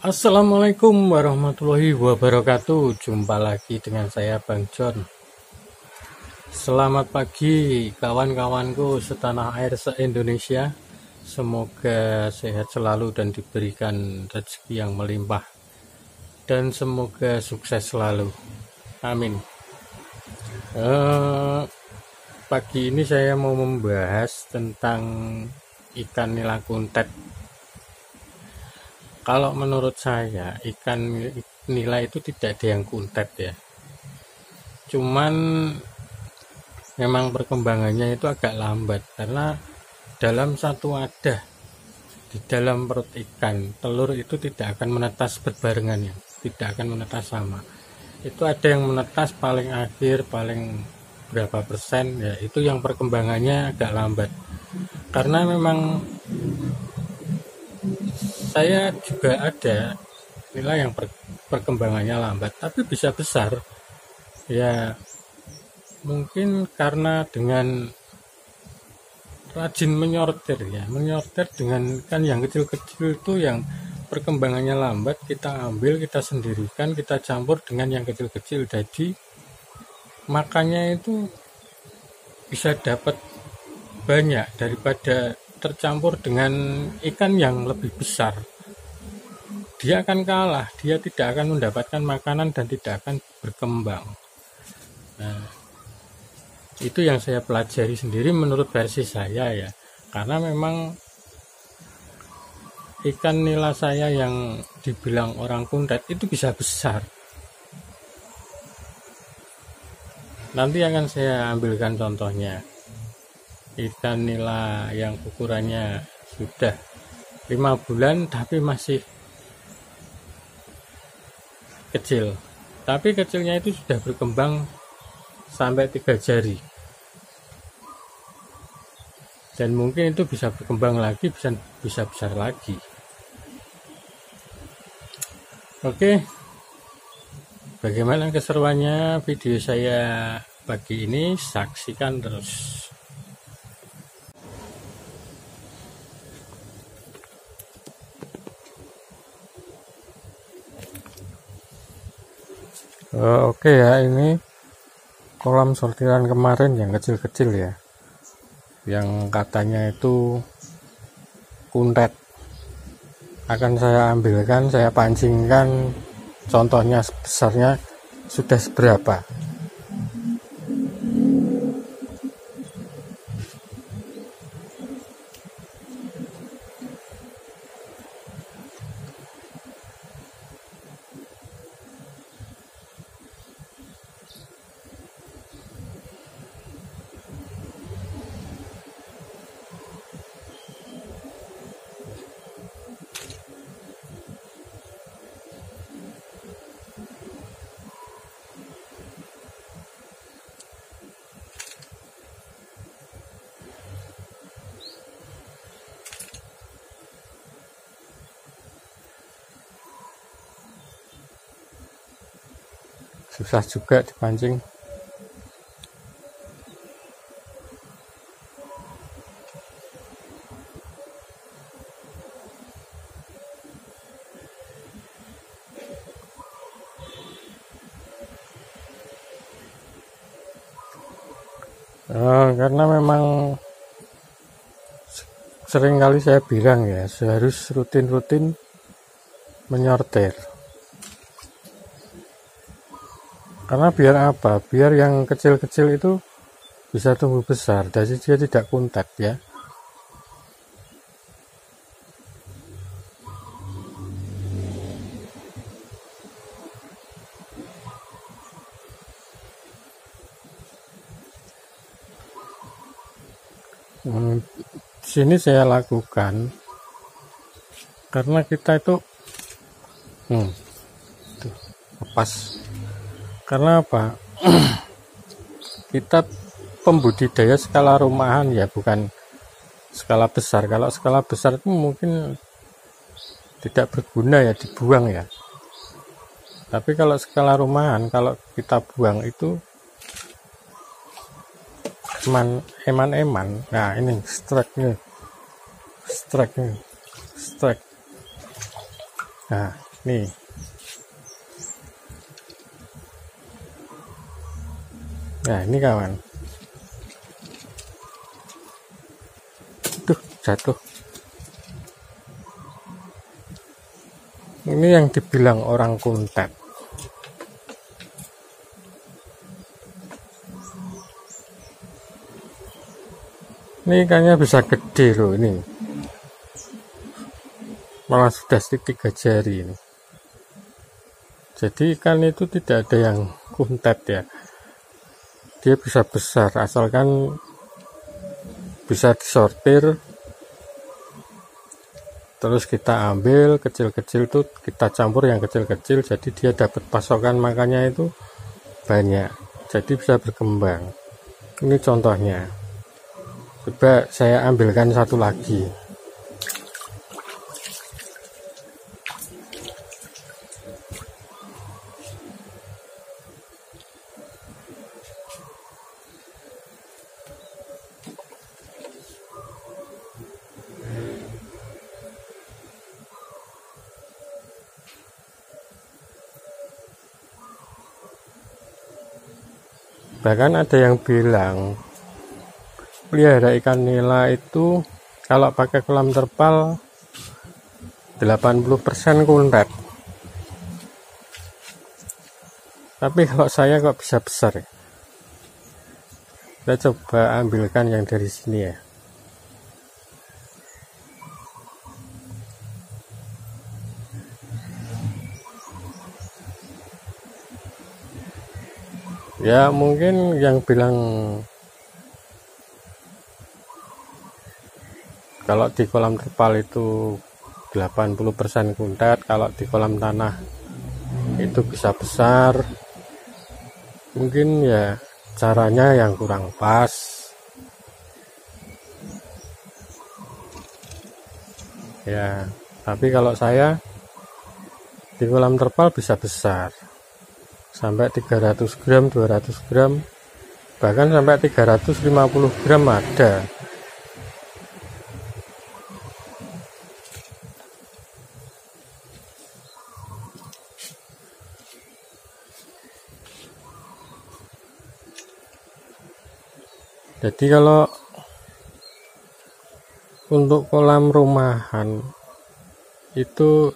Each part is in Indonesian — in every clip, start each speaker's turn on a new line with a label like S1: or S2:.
S1: Assalamualaikum warahmatullahi wabarakatuh. Jumpa lagi dengan saya Bang John. Selamat pagi kawan-kawanku setanah air se-Indonesia. Semoga sehat selalu dan diberikan rezeki yang melimpah, dan semoga sukses selalu. Amin. Pagi ini saya mau membahas tentang ikan nila kuntet. Kalau menurut saya, ikan nila itu tidak ada yang kuntet ya. Cuman memang perkembangannya itu agak lambat, karena dalam satu wadah di dalam perut ikan, telur itu tidak akan menetas berbarengan ya, tidak akan menetas sama. Itu ada yang menetas paling akhir, paling berapa persen ya, itu yang perkembangannya agak lambat. Karena memang saya juga ada nilai yang perkembangannya lambat tapi bisa besar ya, mungkin karena dengan rajin menyortir dengan ikan yang kecil-kecil itu yang perkembangannya lambat, kita ambil, kita sendirikan, kita campur dengan yang kecil-kecil, jadi makannya itu bisa dapat banyak daripada tercampur dengan ikan yang lebih besar. Dia akan kalah, dia tidak akan mendapatkan makanan dan tidak akan berkembang. Nah, itu yang saya pelajari sendiri menurut versi saya ya, karena memang ikan nila saya yang dibilang orang kuntet itu bisa besar. Nanti akan saya ambilkan contohnya. Ikan nila yang ukurannya sudah 5 bulan tapi masih kecil, tapi kecilnya itu sudah berkembang sampai 3 jari, dan mungkin itu bisa berkembang lagi, bisa besar lagi. Oke, bagaimana keseruannya video saya pagi ini? Saksikan terus. Oke ya, ini kolam sortiran kemarin yang kecil-kecil ya, yang katanya itu kuntet. Akan saya ambilkan, saya pancingkan, contohnya besarnya sudah seberapa. Susah juga dipancing. Karena memang sering kali saya bilang ya, harus rutin-rutin menyortir. Karena biar apa? Biar yang kecil-kecil itu bisa tumbuh besar, jadi dia tidak kuntet ya. Sini saya lakukan karena kita itu lepas. Karena apa? Kita pembudidaya skala rumahan ya, bukan skala besar. Kalau skala besar itu mungkin tidak berguna ya, dibuang ya. Tapi kalau skala rumahan, kalau kita buang itu eman-eman. Nah ini strike. Nah nih. Nah ini kawan, tuh jatuh. Ini yang dibilang orang kuntet. Ini ikannya bisa gede loh ini. Malah sudah 3 jari ini. Jadi ikan itu tidak ada yang kuntet ya. Dia bisa besar asalkan bisa disortir. Terus kita ambil kecil-kecil tuh kita campur yang kecil-kecil, jadi dia dapat pasokan makannya itu banyak. Jadi bisa berkembang. Ini contohnya. Coba saya ambilkan satu lagi. Bahkan ada yang bilang pelihara ikan nila itu kalau pakai kolam terpal 80% kuntet. Tapi kalau saya kok bisa besar ya? Kita coba ambilkan yang dari sini ya. Ya mungkin yang bilang kalau di kolam terpal itu 80% kuntet, kalau di kolam tanah itu bisa besar. Mungkin ya caranya yang kurang pas. Ya, tapi kalau saya di kolam terpal bisa besar. Sampai 300 gram, 200 gram, bahkan sampai 350 gram ada. Jadi kalau untuk kolam rumahan itu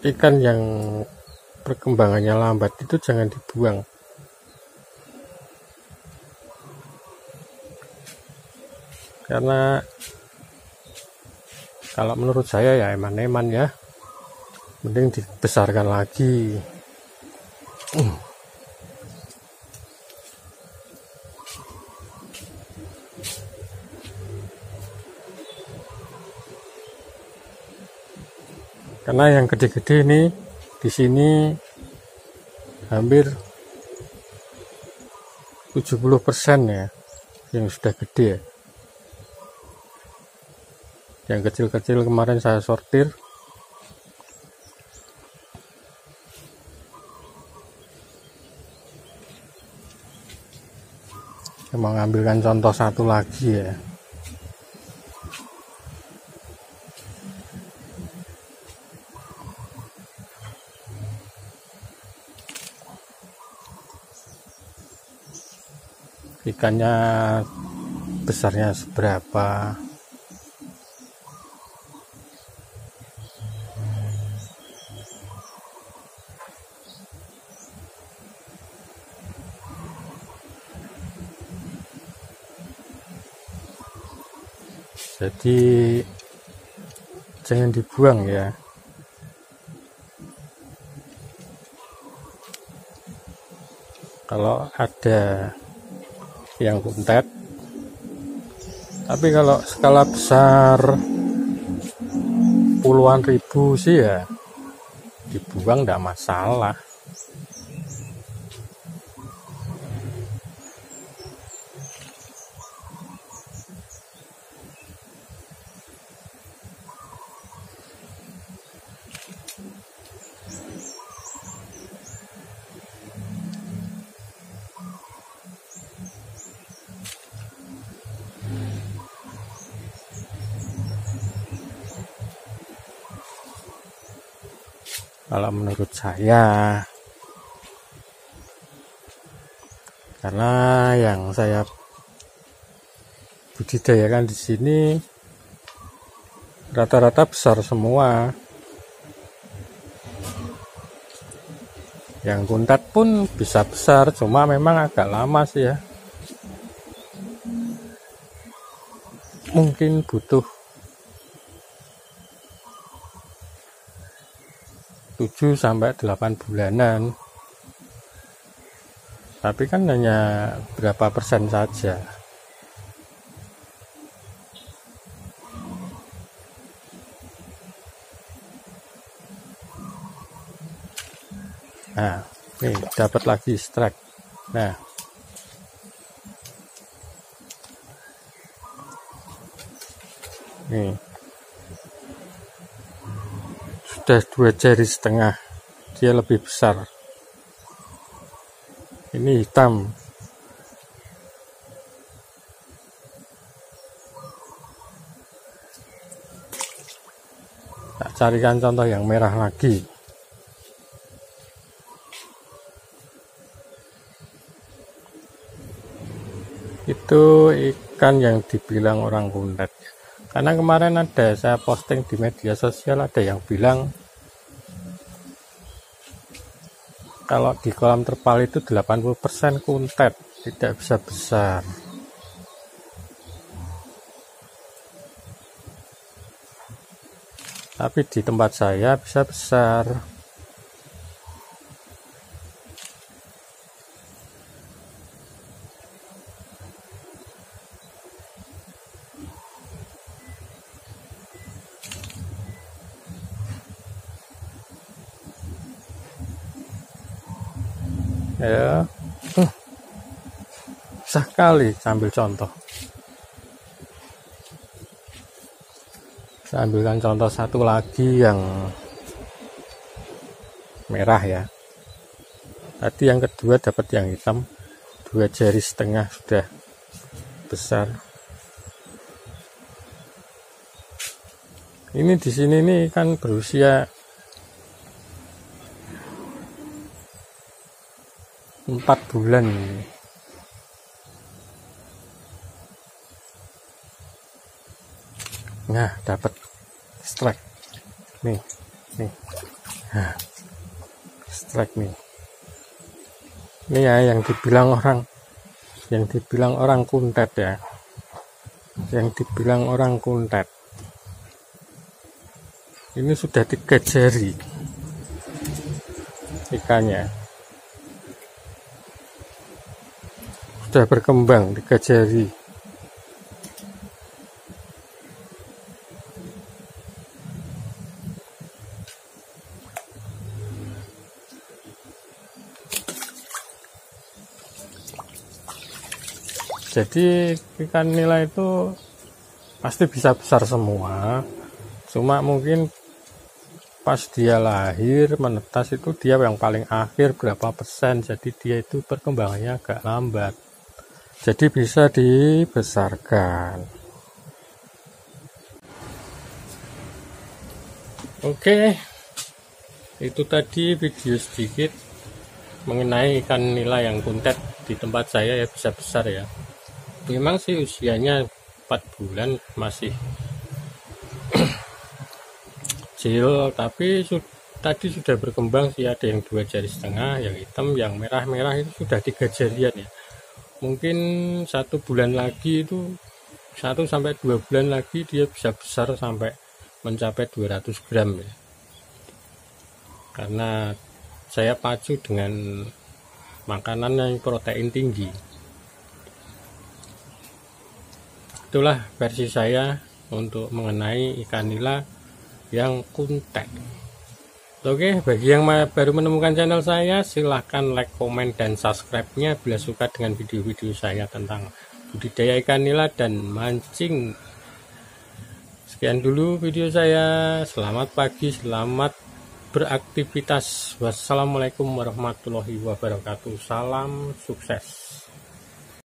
S1: ikan yang perkembangannya lambat itu jangan dibuang. Karena kalau menurut saya ya eman-eman ya, mending dibesarkan lagi. Karena yang gede-gede nih di sini hampir 70% ya yang sudah gede ya. Yang kecil-kecil kemarin saya sortir. Saya mau ngambilkan contoh satu lagi ya. Ikannya besarnya seberapa. Jadi jangan dibuang ya. Kalau ada yang kuntet, tapi kalau skala besar puluhan ribu sih ya dibuang enggak masalah. kalau menurut saya. Karena yang saya budidayakan di sini rata-rata besar semua. Yang kuntet pun bisa besar, cuma memang agak lama sih ya. Mungkin butuh 7-8 bulanan. Tapi kan hanya berapa persen saja. Nah, nih dapat lagi strike. Nah, nih sudah 2 jari setengah, dia lebih besar. Ini hitam. Tak carikan contoh yang merah lagi. Itu ikan yang dibilang orang kuntet. Karena kemarin ada saya posting di media sosial, ada yang bilang kalau di kolam terpal itu 80% kuntet, tidak bisa besar. Tapi di tempat saya bisa besar. Ya, sekali sambil contoh. Saya ambilkan contoh satu lagi yang merah ya. Tadi yang kedua dapat yang hitam, 2 jari setengah sudah besar. Ini di sini nih kan berusia 4 bulan. Nah, dapat strike. Nih. Nah, strike nih. Ini ya yang dibilang orang kuntet ya. Yang dibilang orang kuntet. Ini sudah 3 jari ikannya. Sudah berkembang 3 jari. Jadi ikan nila itu pasti bisa besar semua, cuma mungkin pas dia lahir menetas itu dia yang paling akhir berapa persen, jadi dia itu perkembangannya agak lambat, jadi bisa dibesarkan. Oke, itu tadi video sedikit mengenai ikan nila yang kuntet di tempat saya ya, bisa besar ya. Memang sih usianya 4 bulan masih kecil, tapi tadi sudah berkembang sih, ada yang 2 jari setengah, yang hitam, yang merah-merah itu sudah 3 jarian ya. Mungkin 1 bulan lagi itu 1-2 bulan lagi dia bisa besar sampai mencapai 200 gram ya. Karena saya pacu dengan makanan yang protein tinggi. Itulah versi saya untuk mengenai ikan nila yang kuntet. Oke, bagi yang baru menemukan channel saya, silahkan like, komen, dan subscribe-nya bila suka dengan video-video saya tentang budidaya ikan nila dan mancing. Sekian dulu video saya. Selamat pagi, selamat beraktivitas. Wassalamualaikum warahmatullahi wabarakatuh. Salam sukses.